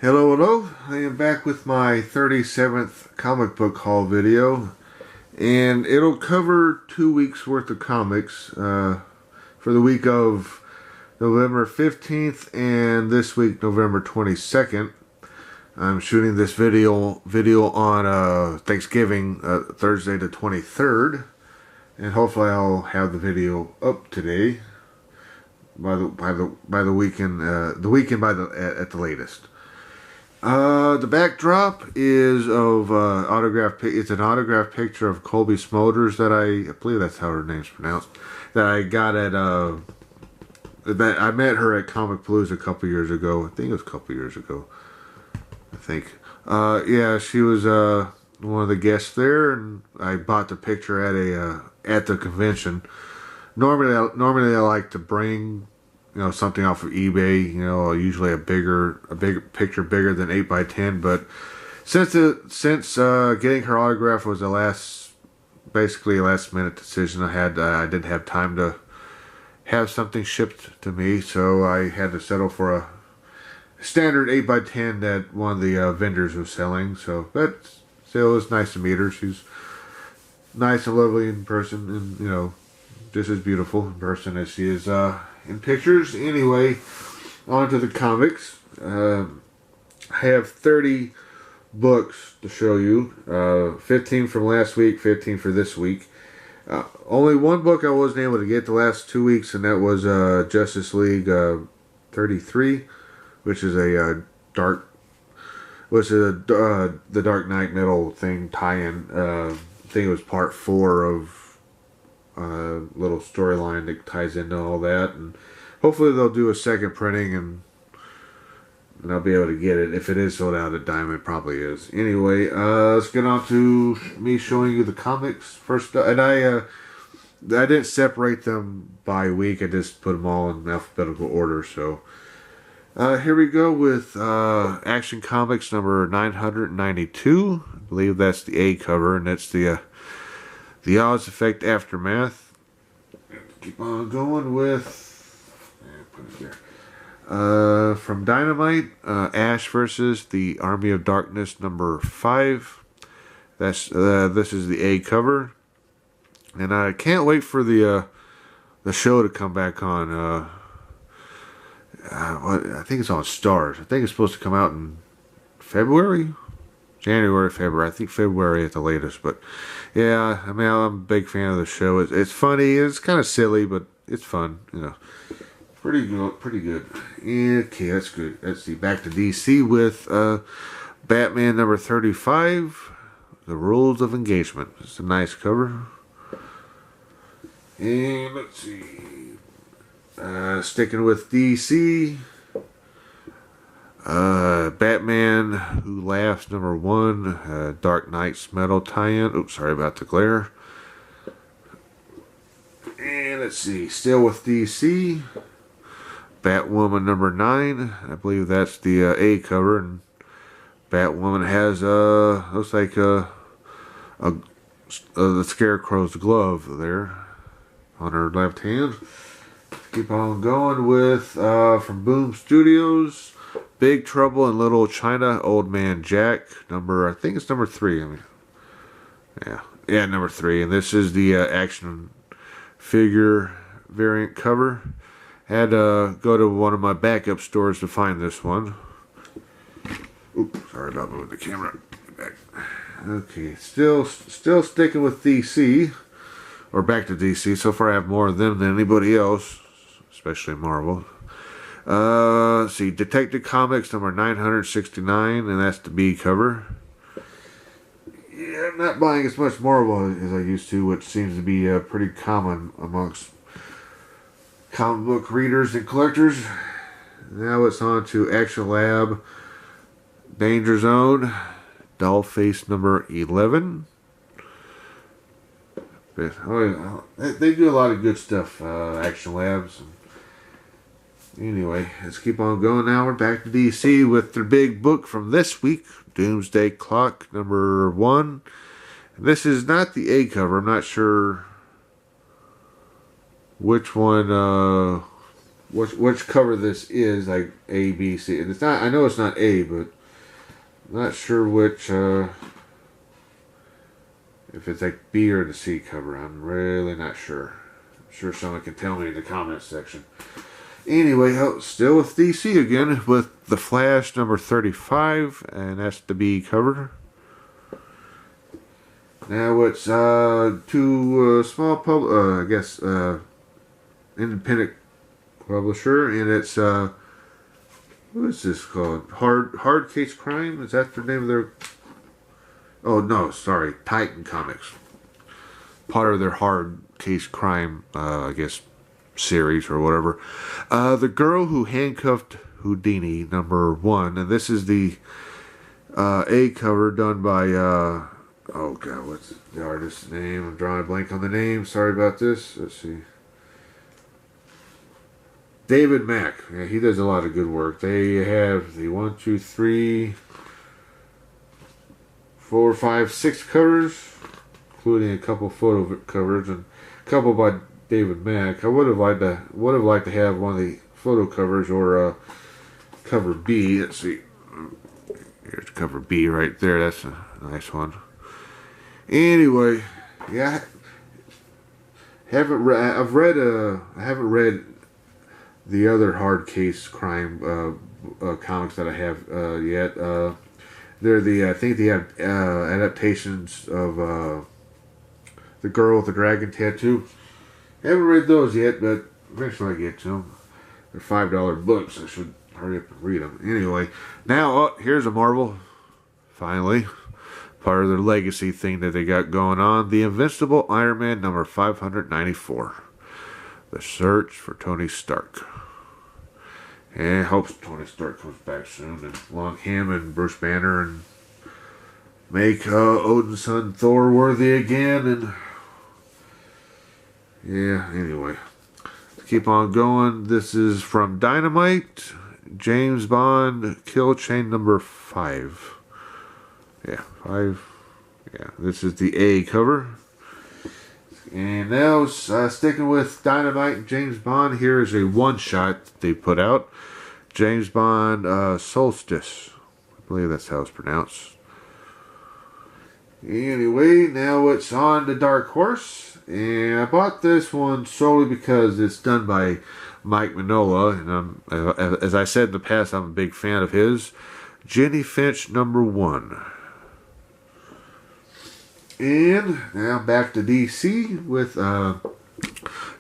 Hello, hello. I am back with my 37th comic book haul video, and it'll cover 2 weeks worth of comics for the week of November 15th and this week, November 22nd. I'm shooting this video on Thanksgiving, Thursday the 23rd, and hopefully I'll have the video up today by the weekend, at the latest. The backdrop is of it's an autographed picture of Colby Smulders that I believe that's how her name's pronounced. That I got at that I met her at Comic Palooza a couple years ago. I think it was a couple years ago. I think. Yeah, she was one of the guests there, and I bought the picture at the convention. Normally I like to bring something off of eBay, usually a bigger picture, bigger than 8x10. But since getting her autograph was basically a last minute decision, I didn't have time to have something shipped to me, so I had to settle for a standard 8x10 that one of the vendors was selling. So, but still, it was nice to meet her. She's nice and lovely in person, and just as beautiful in person as she is in pictures. Anyway, on to the comics. I have 30 books to show you. 15 from last week, 15 for this week. Only one book I wasn't able to get the last 2 weeks, and that was Justice League 33, which is the Dark Knight Metal thing tie-in. I think it was part 4 of little storyline that ties into all that, and hopefully they'll do a second printing, and I'll be able to get it. If it is sold out at Diamond, it probably is. Anyway, let's get on to me showing you the comics first. And I didn't separate them by week. I just put them all in alphabetical order. So here we go with Action Comics number 992. I believe that's the A cover, and that's the Oz Effect Aftermath. Keep on going with. Put it here. From Dynamite, Ash versus the Army of Darkness number 5. This is the A cover, and I can't wait for the show to come back on. I think it's on Stars. I think it's supposed to come out in February. January, February. I think February at the latest. But yeah, I mean, I'm a big fan of the show. It's funny. It's kind of silly, but it's fun. Pretty good. Okay, that's good. Let's see. Back to DC with Batman number 35. The Rules of Engagement. It's a nice cover. And let's see. Sticking with DC. Batman Who Laughs number 1, Dark Knight's Metal tie-in. Oops, sorry about the glare. And let's see, still with DC, Batwoman number 9. I believe that's the A cover, and Batwoman has looks like the Scarecrow's glove there on her left hand. Keep on going with from Boom Studios. Big Trouble in Little China, Old Man Jack, I think it's number 3. Number 3. And this is the action figure variant cover. Had to go to one of my backup stores to find this one. Oops, sorry about moving the camera. Get back. Okay, still sticking with DC, or back to DC. So far, I have more of them than anybody else, especially Marvel. Let's see, Detective Comics number 969, and that's the B cover. Yeah, I'm not buying as much Marvel as I used to, which seems to be pretty common amongst comic book readers and collectors. Now it's on to Action Lab Danger Zone, Dollface number 11. They do a lot of good stuff, Action Labs. Anyway, let's keep on going now. We're back to DC with their big book from this week, Doomsday Clock number 1. This is not the A cover. I'm not sure which one which cover this is, like A, B, C. And it's not. I know it's not A, but I'm not sure which. If it's like B or the C cover, I'm really not sure. I'm sure someone can tell me in the comments section. Anyway, still with DC again with the Flash number 35, and that's the B cover. Now it's two small I guess independent publisher, and it's what is this called? Hard Case Crime? Is that the name of their? Oh no, sorry, Titan Comics. Part of their Hard Case Crime, I guess, series or whatever. The Girl Who Handcuffed Houdini, number 1, and this is the A cover done by oh god, what's the artist's name? I'm drawing a blank on the name. Sorry about this. Let's see. David Mack. Yeah, he does a lot of good work. They have the 1, 2, 3, 4, 5, 6 covers, including a couple photo covers and a couple by David Mack. I would have liked to have one of the photo covers or cover B. Let's see. Here's cover B right there. That's a nice one. Anyway, yeah, I haven't read the other Hard Case Crime comics that I have yet. They're I think they have adaptations of The Girl with the Dragon Tattoo. I haven't read those yet, but eventually I get to them. They're $5 books. I should hurry up and read them. Anyway, now here's a Marvel. Finally, part of their legacy thing that they got going on. The Invincible Iron Man number 594. The Search for Tony Stark. And I hope Tony Stark comes back soon, and along him and Bruce Banner, and make Odin's son Thor worthy again. And yeah, anyway, let's keep on going. This is from Dynamite, James Bond Kill Chain number 5. Yeah, 5. Yeah, this is the A cover. And now, sticking with Dynamite and James Bond, here is a one-shot they put out. James Bond Solstice. I believe that's how it's pronounced. Anyway, now it's on to Dark Horse. And I bought this one solely because it's done by Mike Mignola. And as I said in the past, I'm a big fan of his. Jenny Finch number 1. And now back to DC with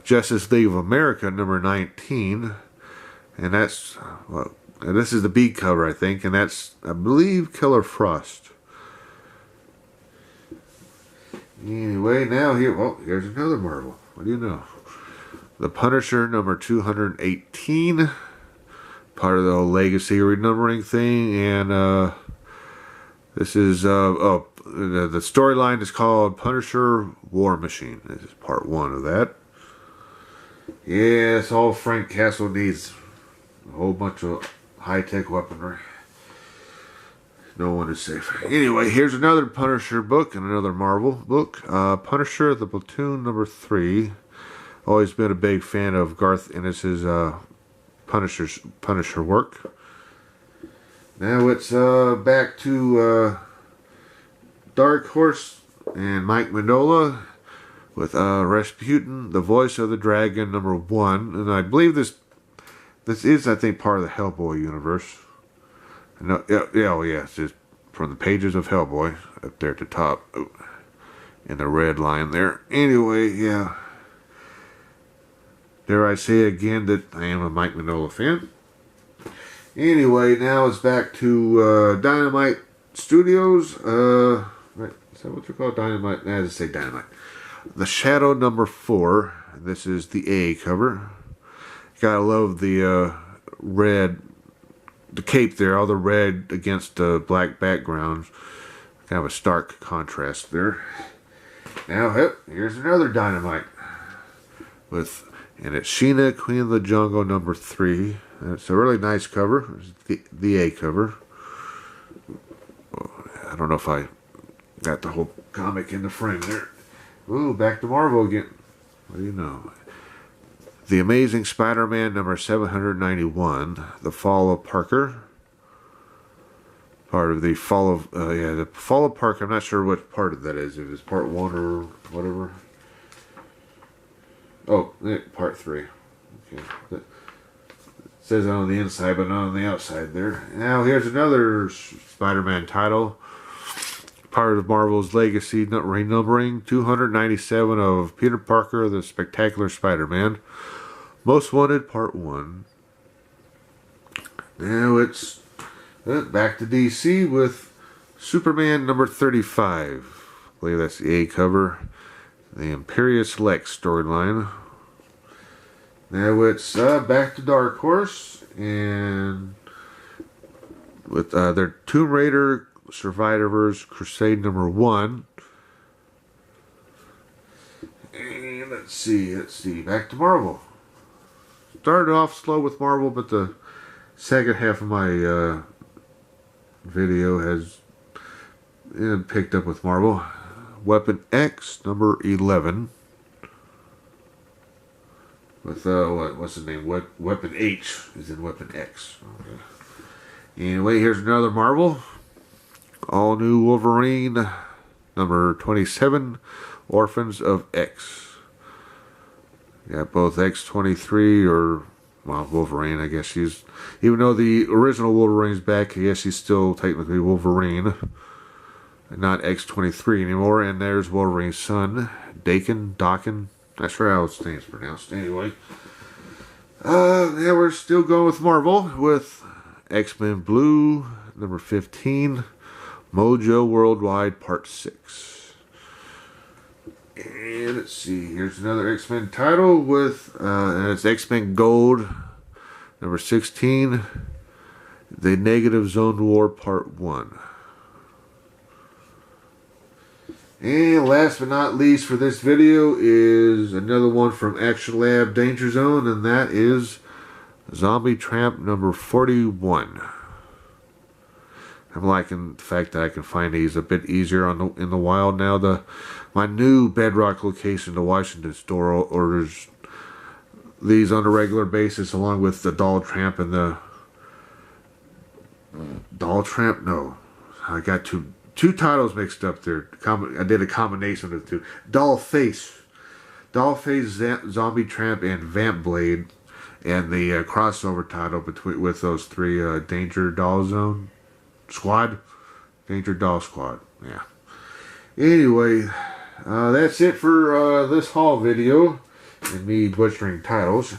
Justice League of America number 19. And that's, well, this is the B cover, I think. And that's, I believe, Killer Frost. Anyway, now here's another Marvel. What do you know? The Punisher number 218. Part of the whole legacy renumbering thing. And this is, the storyline is called Punisher War Machine. This is part 1 of that. Yes, all Frank Castle needs. A whole bunch of high-tech weaponry. No one is safe. Anyway, here's another Punisher book and another Marvel book. Punisher, the Platoon number 3. Always been a big fan of Garth Ennis's Punisher work. Now it's back to Dark Horse and Mike Mignola with Rasputin, the Voice of the Dragon number 1. And I believe this is, I think, part of the Hellboy universe. No, yeah, it's just from the pages of Hellboy up there at the top. Ooh, in the red line there. Anyway, yeah. Dare I say again that I am a Mike Mignola fan. Anyway, now it's back to Dynamite Studios. Right, is that what they're called? Dynamite? I just say Dynamite. The Shadow number 4. This is the A cover. Gotta love the red, the cape there, all the red against the black background. Kind of a stark contrast there. Now, here's another Dynamite. And it's Sheena, Queen of the Jungle number 3. It's a really nice cover. It's the A cover. I don't know if I got the whole comic in the frame there. Ooh, back to Marvel again. What do you know? The Amazing Spider-Man number 791, The Fall of Parker. Part of the Fall of, the Fall of Parker. I'm not sure what part of that is, if it's part 1 or whatever. Oh, part 3. Okay. It says it on the inside, but not on the outside there. Now, here's another Spider-Man title. Part of Marvel's Legacy renumbering 297 of Peter Parker, the Spectacular Spider-Man. Most Wanted, Part 1. Now it's back to DC with Superman number 35. I believe that's the A cover. The Imperious Lex storyline. Now it's back to Dark Horse, and with their Tomb Raider Survivors Crusade number 1. And let's see, back to Marvel. Started off slow with Marvel, but the second half of my video has picked up with Marvel. Weapon X number 11. With what's his name? Weapon H is in Weapon X. Okay. Anyway, here's another Marvel. All new Wolverine number 27. Orphans of X. Got both X-23 or, well, Wolverine, I guess she's, even though the original Wolverine's back, I guess she's still technically Wolverine, and not X-23 anymore. And there's Wolverine's son, Daken, not sure how his name's pronounced. Anyway, yeah, we're still going with Marvel with X-Men Blue number 15, Mojo Worldwide Part 6. And let's see, here's another X-Men title with, and it's X-Men Gold, number 16, The Negative Zone War, Part 1. And last but not least for this video is another one from Action Lab Danger Zone, and that is Zombie Tramp number 41. I'm liking the fact that I can find these a bit easier in the wild now. My new Bedrock location, the Washington store, orders these on a regular basis, along with the Doll Tramp and the Doll Tramp. No, I got two titles mixed up there. I did a combination of the two. Dollface, Zombie Tramp, and Vamp Blade, and the crossover title with those three Danger Doll Zone Squad, Danger Doll Squad. Yeah. Anyway, that's it for this haul video and me butchering titles.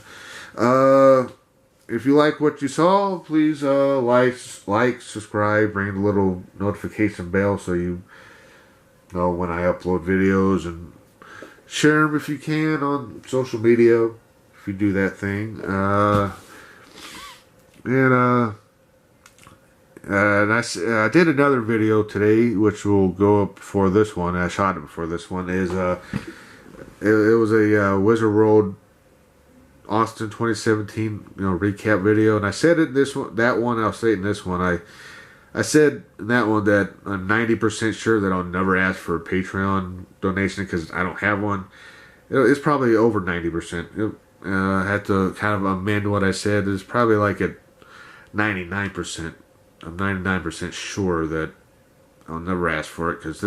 If you like what you saw, please like, subscribe, ring the little notification bell so you know when I upload videos, and share them if you can on social media if you do that thing. And I did another video today, which will go up before this one. I shot it before this one. It was a Wizard World Austin 2017 recap video, and I said it I'll say it in this one. I said in that one that I'm 90% sure that I'll never ask for a Patreon donation because I don't have one. It's probably over 90%. I had to kind of amend what I said. It's probably like at 99%. I'm 99% sure that I'll never ask for it, because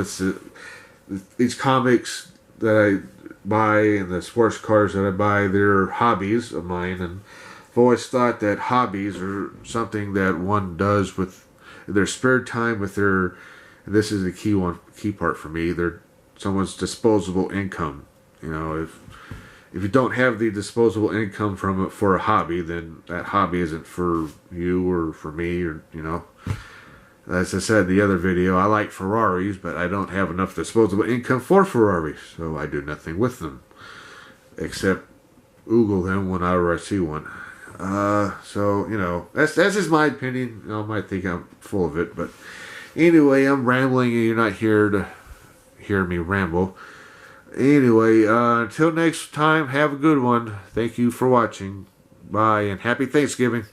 these comics that I buy and the sports cars that I buy, they're hobbies of mine, and I've always thought that hobbies are something that one does with their spare time, with their, and this is the key part for me, they're someone's disposable income. If you don't have the disposable income from it for a hobby, then that hobby isn't for you or for me, or As I said in the other video, I like Ferraris, but I don't have enough disposable income for Ferraris, so I do nothing with them except oogle them whenever I see one. So that's just my opinion. I might think I'm full of it, but anyway, I'm rambling, and you're not here to hear me ramble. Anyway, until next time, have a good one. Thank you for watching. Bye, and happy Thanksgiving.